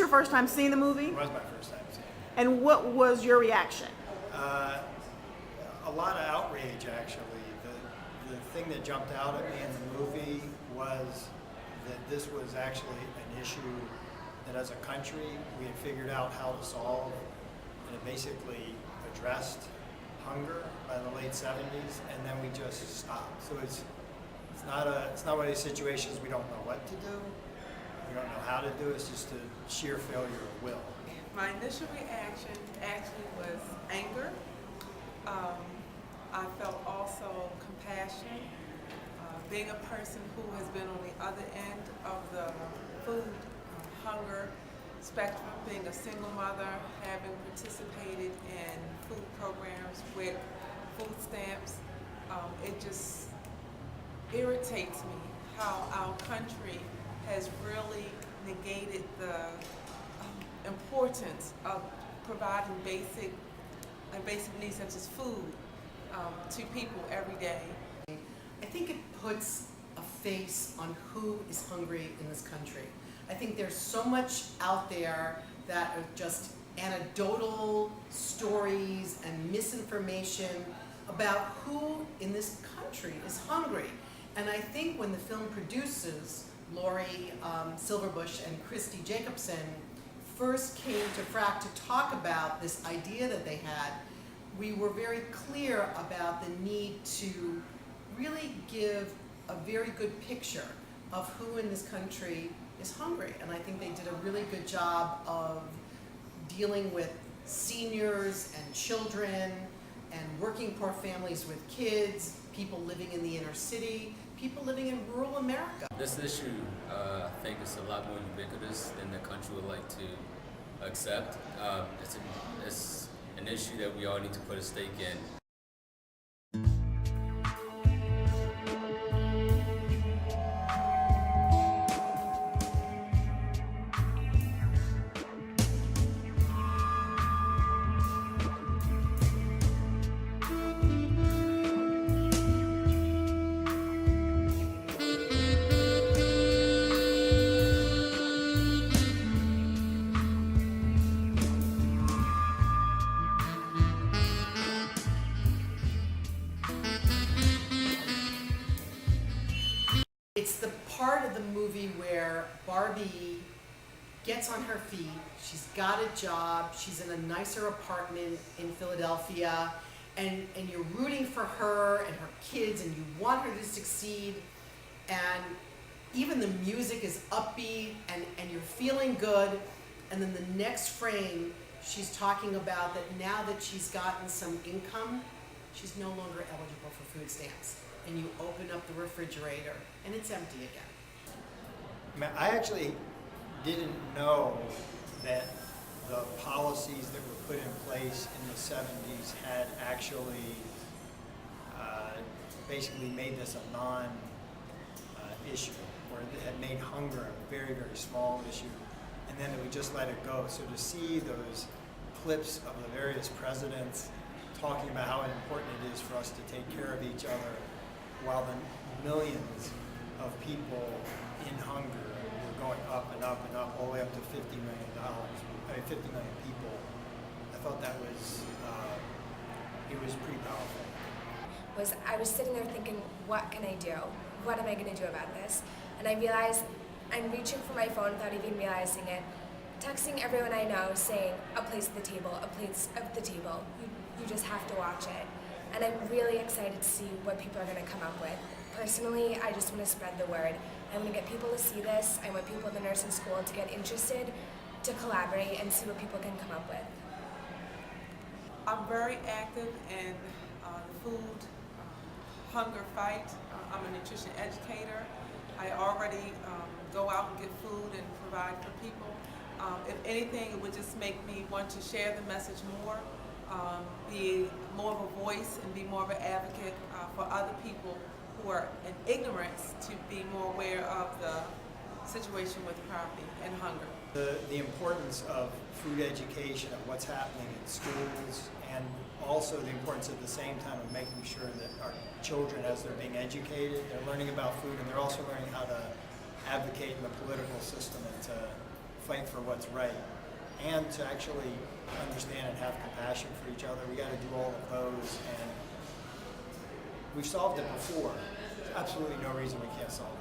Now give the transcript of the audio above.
your first time seeing the movie? It was my first time seeing it. And what was your reaction? A lot of outrage, actually. The thing that jumped out at me in the movie was that this was actually an issue that as a country we had figured out how to solve, and it basically addressed hunger by the late 70s, and then we just stopped. So it's not one of these situations we don't know what to do, we don't know how to do it, it's just a sheer failure of will. My initial reaction actually was anger. I felt also compassion. Being a person who has been on the other end of the food hunger spectrum, being a single mother, having participated in food programs with food stamps, it just irritates me how our country has really negated the importance of providing basic needs such as food to people every day. I think it puts a face on who is hungry in this country. I think there's so much out there that are just anecdotal stories and misinformation about who in this country is hungry. And I think when the film producers, Lori Silverbush and Christy Jacobson, first came to FRAC to talk about this idea that they had, we were very clear about the need to really give a very good picture of who in this country is hungry. And I think they did a really good job of dealing with seniors and children and working poor families with kids, people living in the inner city, people living in rural America. This issue, I think, is a lot more ubiquitous than the country would like to accept. It's an issue that we all need to put a stake in. It's the part of the movie where Barbie gets on her feet, she's got a job, she's in a nicer apartment in Philadelphia, and you're rooting for her and her kids and you want her to succeed, and even the music is upbeat and you're feeling good, and then the next frame she's talking about that now that she's gotten some income, she's no longer eligible for food stamps. And you open up the refrigerator and it's empty again. I actually didn't know that the policies that were put in place in the 70s had actually basically made this a non-issue, where it had made hunger a very, very small issue, and then we just let it go. So to see those clips of the various presidents talking about how important it is for us to take care of each other, while the millions of people in hunger were going up and up and up, all the way up to $50 million, 50 million people, I thought that was, it was pretty powerful. I was sitting there thinking, what can I do? What am I going to do about this? And I realized I'm reaching for my phone without even realizing it, texting everyone I know saying, a place at the table, a place at the table. You just have to watch it. And I'm really excited to see what people are going to come up with. Personally, I just want to spread the word. I want to get people to see this. I want people in the nursing school to get interested, to collaborate, and see what people can come up with. I'm very active in the food hunger fight. I'm a nutrition educator. I already go out and get food and provide for people. If anything, it would just make me want to share the message more. Be more of a voice and be more of an advocate for other people who are in ignorance, to be more aware of the situation with poverty and hunger. The importance of food education, of what's happening in schools, and also the importance at the same time of making sure that our children, as they're being educated, they're learning about food, and they're also learning how to advocate in the political system and to fight for what's right, and to actually understand and have compassion for each other. We got to do all of those, and we've solved it before. There's absolutely no reason we can't solve it.